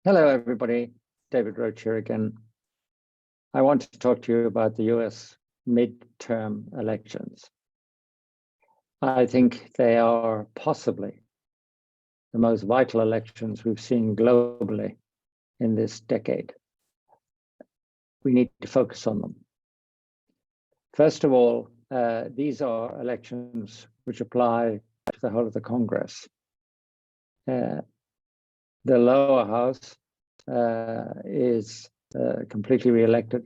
Hello, everybody. David Roach here again. I want to talk to you about the US midterm elections. I think they are possibly the most vital elections we've seen globally in this decade. We need to focus on them. First of all, these are elections which apply to the whole of the Congress. The lower house is completely re-elected,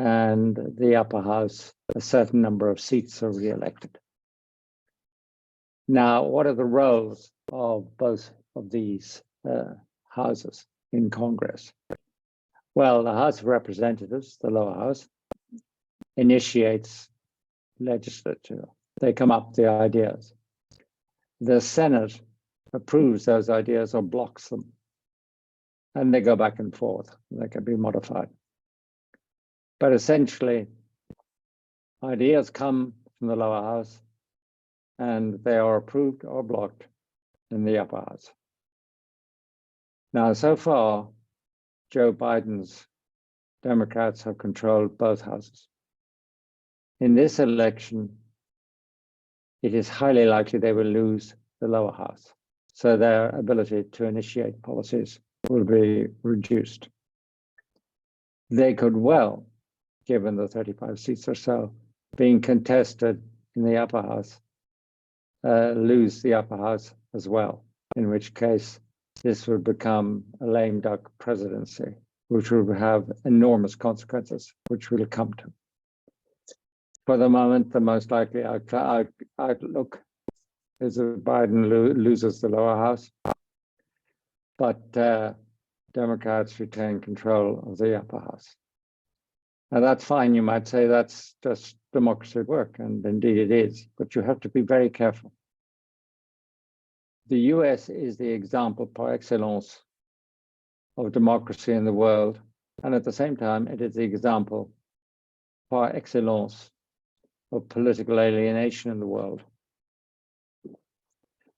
and the upper house, a certain number of seats are re-elected. Now, what are the roles of both of these houses in Congress? Well, the House of Representatives, the lower house, initiates legislature. They come up with the ideas. The Senate approves those ideas or blocks them, and they go back and forth. They can be modified. But essentially, ideas come from the lower house, and they are approved or blocked in the upper house. Now, so far, Joe Biden's Democrats have controlled both houses. In this election, it is highly likely they will lose the lower house, so their ability to initiate policies will be reduced. They could well, given the 35 seats or so being contested in the upper house, lose the upper house as well, in which case this would become a lame duck presidency, which would have enormous consequences, which we'll come to. For the moment, the most likely outlook is that Biden loses the lower house, but Democrats retain control of the upper house. Now, that's fine. You might say that's just democracy at work, and indeed it is, but you have to be very careful. The US is the example par excellence of democracy in the world, and at the same time, it is the example par excellence of political alienation in the world.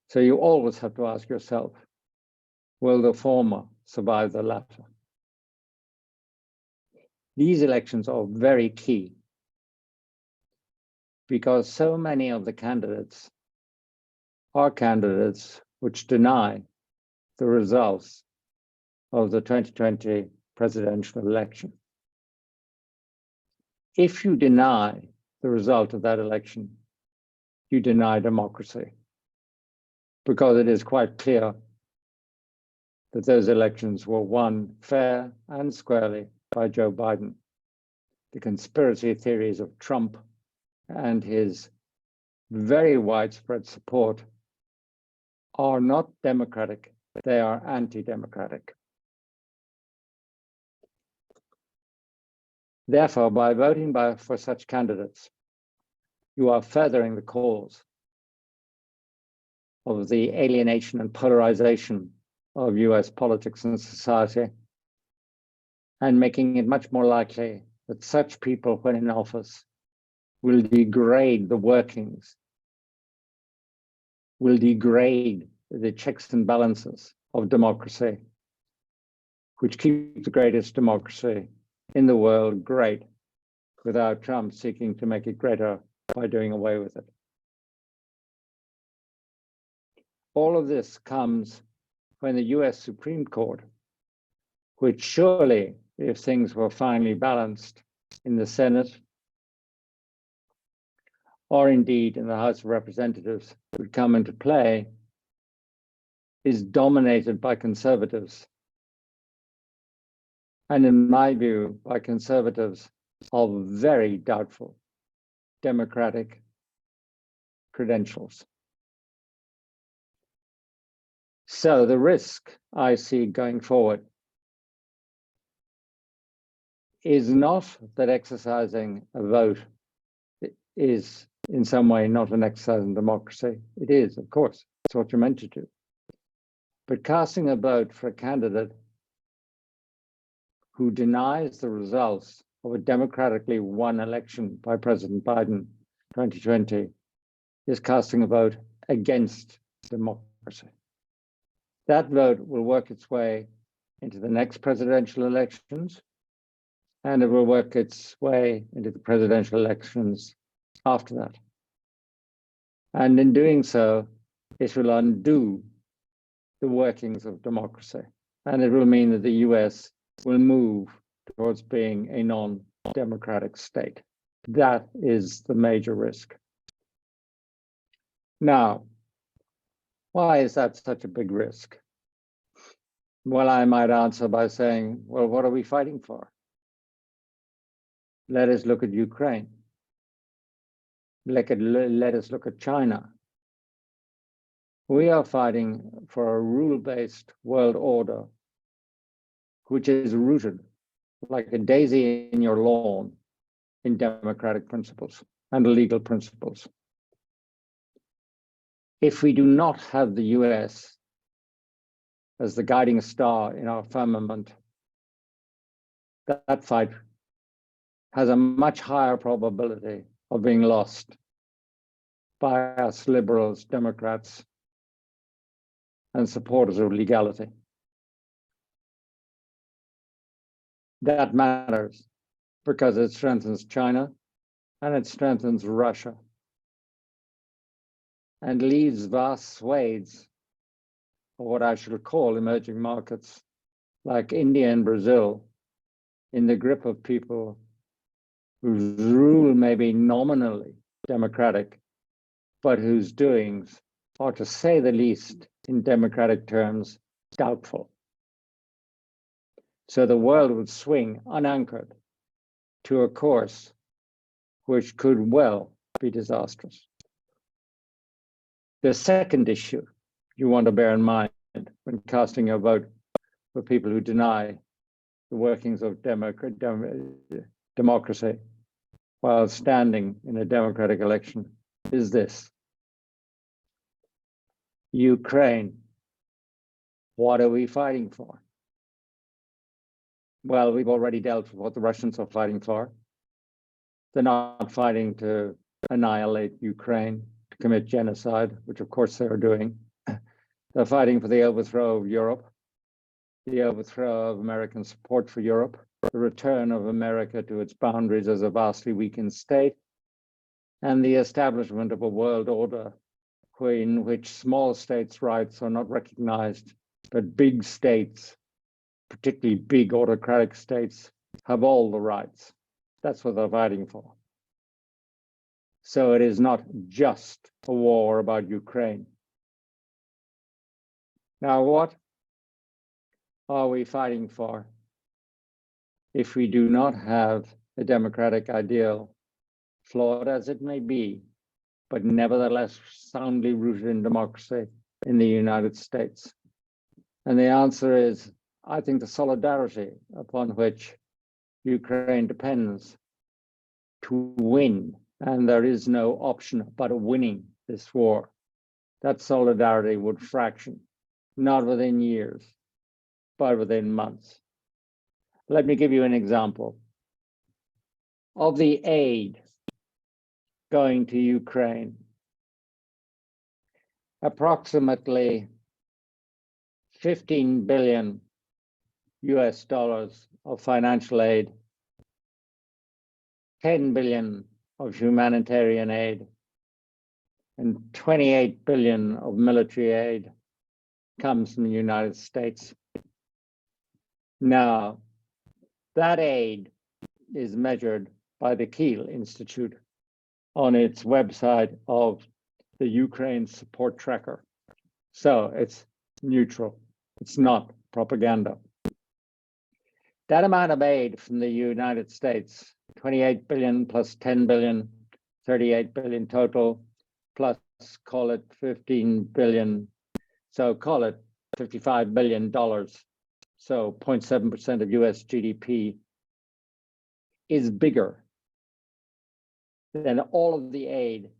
So you always have to ask yourself, will the former survive the latter? These elections are very key because so many of the candidates are candidates which deny the results of the 2020 presidential election. If you deny the result of that election, you deny democracy, because it is quite clear that those elections were won fair and squarely by Joe Biden. The conspiracy theories of Trump and his very widespread support are not democratic, they are anti-democratic. Therefore, by voting for such candidates, you are furthering the cause of the alienation and polarization of US politics and society, and making it much more likely that such people, when in office, will degrade the workings, will degrade the checks and balances of democracy, which keep the greatest democracy in the world great, without Trump seeking to make it greater by doing away with it. All of this comes when the US Supreme Court, which surely, if things were finally balanced in the Senate, or indeed in the House of Representatives, would come into play, is dominated by conservatives. And in my view, by conservatives of very doubtful democratic credentials. So the risk I see going forward is not that exercising a vote is in some way not an exercise in democracy. It is, of course, it's what you're meant to do. But casting a vote for a candidate who denies the results of a democratically won election by President Biden 2020 is casting a vote against democracy. That vote will work its way into the next presidential elections, and it will work its way into the presidential elections after that. And in doing so, it will undo the workings of democracy. And it will mean that the US will move towards being a non-democratic state. That is the major risk. Now, why is that such a big risk? Well, I might answer by saying, well, what are we fighting for? Let us look at Ukraine. Let us look at China. We are fighting for a rule-based world order, which is rooted like a daisy in your lawn in democratic principles and legal principles. If we do not have the US as the guiding star in our firmament, that fight has a much higher probability of being lost by us liberals, Democrats, and supporters of legality. That matters because it strengthens China and it strengthens Russia and leaves vast swathes of what I should call emerging markets like India and Brazil in the grip of people whose rule may be nominally democratic, but whose doings are, to say the least, in democratic terms, doubtful. So the world would swing unanchored to a course which could well be disastrous. The second issue you want to bear in mind when casting your vote for people who deny the workings of democracy while standing in a democratic election is this. Ukraine, what are we fighting for? Well, we've already dealt with what the Russians are fighting for. They're not fighting to annihilate Ukraine, to commit genocide, which of course they're doing. They're fighting for the overthrow of Europe, the overthrow of American support for Europe, the return of America to its boundaries as a vastly weakened state, and the establishment of a world order in which small states' rights are not recognized, but big states, particularly big autocratic states, have all the rights. That's what they're fighting for. So it is not just a war about Ukraine. Now, what are we fighting for if we do not have a democratic ideal, flawed as it may be, but nevertheless soundly rooted in democracy in the United States? And the answer is, I think the solidarity upon which Ukraine depends to win, and there is no option but winning this war, that solidarity would fraction, not within years, but within months. Let me give you an example. Of the aid going to Ukraine, approximately 15 billion US dollars of financial aid, 10 billion of humanitarian aid, and 28 billion of military aid comes from the United States. Now, that aid is measured by the Kiel Institute on its website of the Ukraine Support Tracker. So it's neutral, it's not propaganda. That amount of aid from the United States, 28 billion plus 10 billion, 38 billion total, plus call it 15 billion, so call it $55 billion, so 0.7% of US GDP, is bigger than all of the aid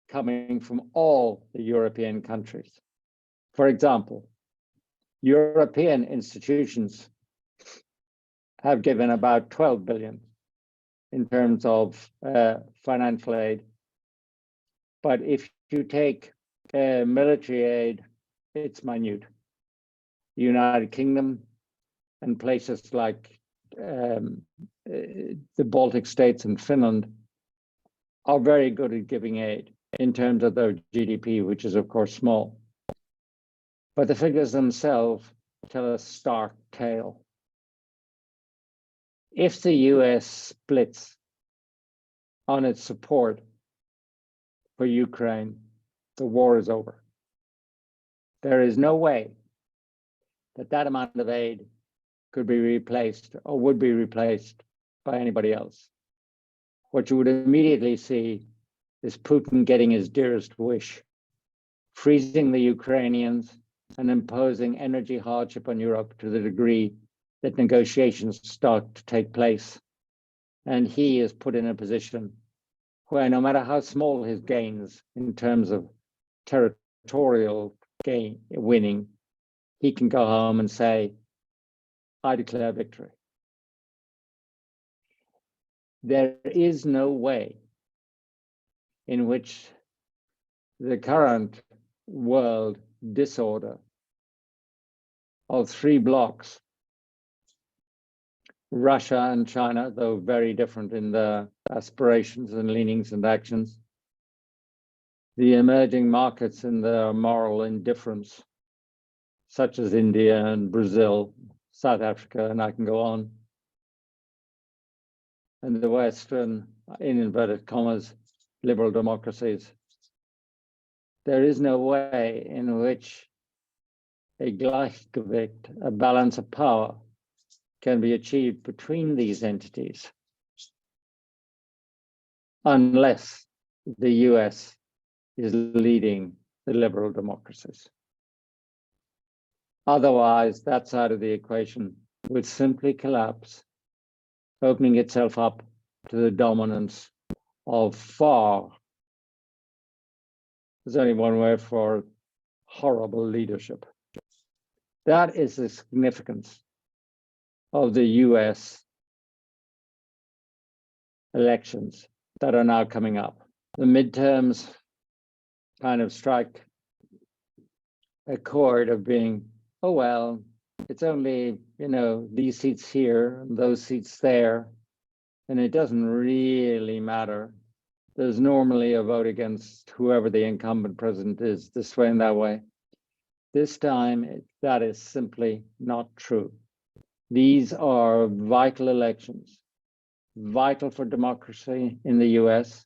coming from all the European countries. For example, European institutions have given about 12 billion in terms of financial aid. But if you take military aid, it's minute. The United Kingdom and places like the Baltic states and Finland are very good at giving aid in terms of their GDP, which is of course small. But the figures themselves tell a stark tale. If the US splits on its support for Ukraine, the war is over. There is no way that that amount of aid could be replaced or would be replaced by anybody else. What you would immediately see is Putin getting his dearest wish, freezing the Ukrainians and imposing energy hardship on Europe to the degree that negotiations start to take place. And he is put in a position where no matter how small his gains in terms of territorial gain winning, he can go home and say, I declare victory. There is no way in which the current world disorder of three blocks, Russia and China, though very different in their aspirations and leanings and actions, the emerging markets in their moral indifference, such as India and Brazil, South Africa, and I can go on, and the Western, in inverted commas, liberal democracies. There is no way in which a Gleichgewicht, a balance of power, can be achieved between these entities unless the US is leading the liberal democracies. Otherwise, that side of the equation would simply collapse, opening itself up to the dominance of far, there's only one word for horrible leadership. That is the significance of the US elections that are now coming up. The midterms kind of strike a chord of being, oh, well, it's only, these seats here and those seats there, and it doesn't really matter. There's normally a vote against whoever the incumbent president is, this way and that way. This time, that is simply not true. These are vital elections, vital for democracy in the US,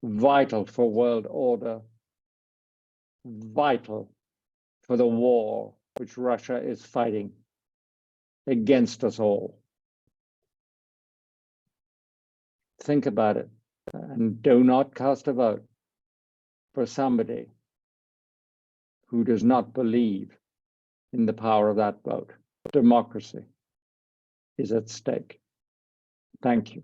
vital for world order, vital for the war which Russia is fighting against us all. Think about it, and do not cast a vote for somebody who does not believe in the power of that vote. Democracy is at stake. Thank you.